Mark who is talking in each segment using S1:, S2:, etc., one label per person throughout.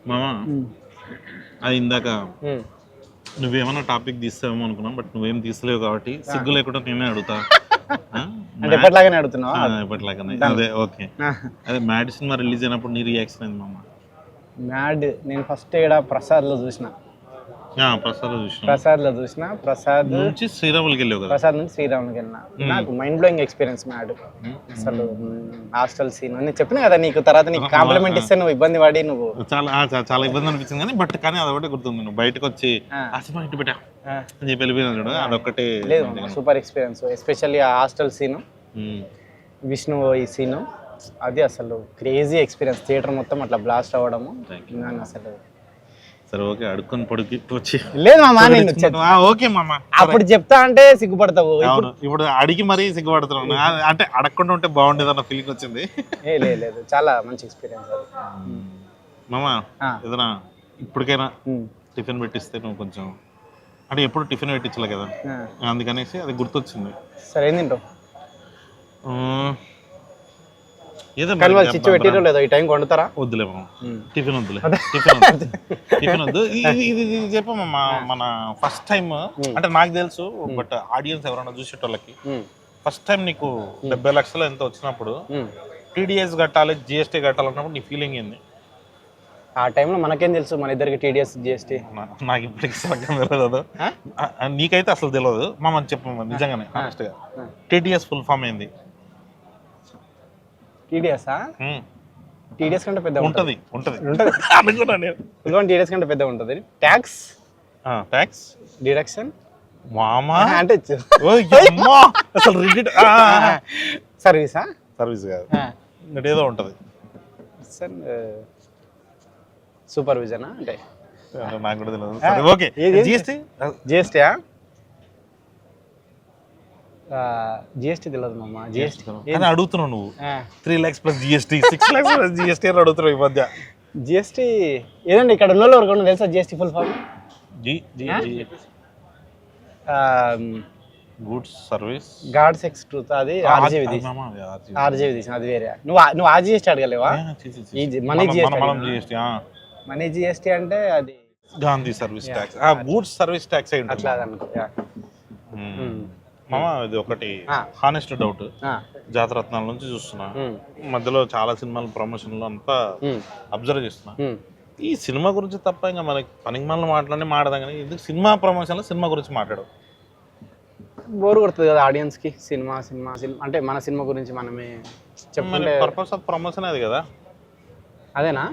S1: మామ అది ఇందాక నువ్వేమన్నా టాపిక్ తీస్తావేమో అనుకున్నాం, బట్ నువ్వేం తీసలేవు కాబట్టి సిగ్గు లేకుండా నేనే అడుగుతా.
S2: అంటే ఎప్పటిలాగానే అడుగుతున్నావా?
S1: ఎప్పటిలాగానే. అదే ఓకే. అదే మ్యాడ్ సినిమా రిలీజ్ అయినప్పుడు నీ రియాక్షన్ అయింది మామ?
S2: మ్యాడ్ నేను ఫస్ట్ ఇక్కడ ప్రసాద్లో చూసిన. ప్రసాద్
S1: నుంచి శ్రీరాములకి వెళ్ళావు కదా?
S2: ప్రసాద్ నుంచి శ్రీరాములకి వెళ్ళిన. నాకు మైండ్ బ్లోయింగ్ ఎక్స్పీరియన్స్ మ్యాడ్. అసలు హాస్టల్ సీన్ నేను చెప్పినా కదా నీకు, తర్వాత నీకు కాంప్లిమెంట్ ఇస్తే నువ్వు ఇబ్బంది పడి నువ్వు
S1: చాలా ఇబ్బంది అనిపించింది కానీ కానీ అదొకటి గుర్తుంది. నువ్వు బయటకు వచ్చి ఆ సినిమా ఇంటి పెట్టా అని చెప్పి వెళ్ళిపోయినా చూడు, అదొకటి
S2: లేదు సూపర్ ఎక్స్పీరియన్స్. ఎస్పెషల్లీ ఆ హాస్టల్ సీను, విష్ణు ఈ సీను, అది అసలు క్రేజీ ఎక్స్పీరియన్స్. థియేటర్ మొత్తం అట్లా బ్లాస్ట్ అవ్వడము అసలు.
S1: సరే ఓకే, అడుక్కొని పొడికి వచ్చి
S2: లేదు మామా,
S1: ఓకే మామ
S2: అప్పుడు చెప్తా అంటే సిగ్గుపడతావు.
S1: ఇప్పుడు అడిగి మరీ సిగ్గుపడుతున్నాను, అంటే అడగకుండా ఉంటే బాగుండేది అన్న ఫీలింగ్ వచ్చింది.
S2: లేదు చాలా మంచి ఎక్స్పీరియన్స్ అది
S1: మామ. ఏదైనా ఇప్పటికైనా టిఫిన్ పెట్టిస్తే నువ్వు కొంచెం, అంటే ఎప్పుడు టిఫిన్ పెట్టించలే కదా, అందుకనేసి అది గుర్తొచ్చింది.
S2: సరే ఏం తింటావు?
S1: వద్దులే టిఫిన్ వద్దులే, టిఫిన్ వద్దు. ఇది చెప్పమ్మా, మన ఫస్ట్ టైం అంటే నాకు తెలుసు, బట్ ఆడియన్స్ ఎవరైనా చూసేటోళ్ళకి ఫస్ట్ టైం నీకు 70 లక్షలు ఎంత వచ్చినప్పుడు టీడీఎస్ కట్టాలి, జిఎస్టీ కట్టాలన్నప్పుడు నీ ఫీలింగ్ ఏంది?
S2: ఆ టైంలో మనకేం తెలుసు, మన ఇద్దరికి టీడీఎస్ జిఎస్టీ
S1: నాకు ఇప్పటికి తెలియదు, నీకైతే అసలు తెలియదు మామ. చెప్పమ్మా నిజంగానే హానెస్ట్ గా, టీడీఎస్ ఫుల్ ఫామ్ ఏంది?
S2: టీడీఎస్ కంటే పెద్ద
S1: ఉంటుంది.
S2: టీడీఎస్ కంటే పెద్ద ఉంటుంది. ట్యాక్స్ డిడక్షన్
S1: మామా,
S2: అంటే
S1: అసలు
S2: సర్వీసా?
S1: సర్వీస్ కాదు, ఏదో ఉంటుంది.
S2: సూపర్విజనా అంటే
S1: నాకు కూడా తెలియదు. ఓకే,
S2: జిఎస్టీ జిఎస్టీ తెలియదు మామ. జిఎస్టీ
S1: అడుగుతున్నావు నువ్వు. 3 lakhs plus GST, 6 lakhs plus GST అని అడుగుతున్నావు ఈ మధ్య.
S2: జిఎస్టీ ఏదండి ఇక్కడ ఉన్న వరకు తెలుసా GST full form?
S1: Goods service
S2: gods ఎక్స్ట్రూత్, అది ఆర్జీవి తీసిన, అది వేరే. నువ్వు ఆ జిఎస్టీ అడగలేవా? మనీ జిఎస్టీ అంటే అది
S1: Gandhi service tax, goods service tax అయి
S2: అట్లా అనుకో.
S1: మామ ఇది ఒకటి హానెస్ట్ డౌట్, జాతరత్నాల నుంచి చూస్తున్నా, మధ్యలో చాలా సినిమాల ప్రమోషన్లు అంతా అబ్జర్వ్ చేస్తున్నా. ఈ సినిమా గురించి తప్ప ఇంకా మనకి పనికి మనల్ని మాట్లాడదాం కానీ ఎందుకు సినిమా ప్రమోషన్లో సినిమా గురించి మాట్లాడవు?
S2: బోర్ కొడుతుంది కదా ఆడియన్స్ కి. సినిమా అంటే మన సినిమా గురించి మనమే చెప్పాలి.
S1: పర్పస్ ఆఫ్ ప్రమోషన్ అది కదా.
S2: అదేనా?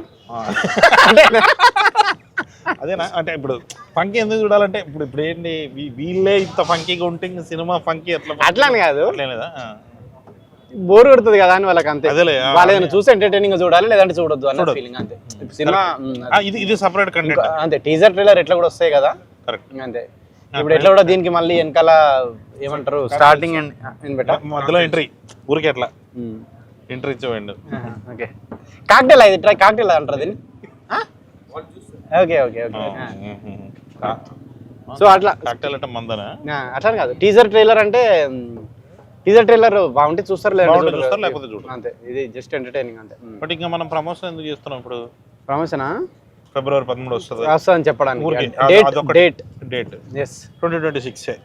S1: అదేనా అంటే ఇప్పుడు ఫంకీ ఎందుకు చూడాలంటే ఇప్పుడు ఏంటి, వీళ్ళే ఇంత ఫంకీగా ఉంటే ఇంకా సినిమా ఫంకీ
S2: అట్లా కాదు,
S1: లేదా
S2: బోర్ కొడుతుంది కదా అని వాళ్ళకి. అంతే, వాళ్ళు చూసి ఎంటర్టైనింగ్ చూడాలి, లేదంటే చూడొద్దు అన్న ఫీలింగ్. అంతే. సినిమా
S1: ఇది సెపరేట్ కంటెంట్.
S2: అంతే, టీజర్ ట్రైలర్ ఎట్లా కూడా వస్తాయి కదా. కరెక్ట్. అంతే. ఇప్పుడు ఎట్లా కూడా దీనికి మళ్ళీ వెనకాల ఏమంటారు, స్టార్టింగ్
S1: మధ్యలో ఎంట్రీ ఊరికి ఎట్లా ఎంట్రీ ఇచ్చేవాడు.
S2: ఓకే, కాక్టైల్ అది ట్రై, కాక్టైల్ అంటారు దీన్ని. Okay okay okay. సో అట్లా
S1: కాక్టైల్ అంటే మందనా?
S2: అట్లా కాదు, టీజర్ ట్రైలర్ అంటే టీజర్ ట్రైలర్ బాగుంటే చూస్తారు,
S1: లేకపోతే చూడరు.
S2: అంతే, ఇది జస్ట్ ఎంటర్టైనింగ్ అంతే.
S1: బట్ ఇంకా మనం ప్రమోషన్ ఎందుకు చేస్తున్నాం ఇప్పుడు?
S2: ప్రమోషనా?
S1: February 13 వస్తుందని చెప్పడానికి.
S2: డేట్
S1: 2026.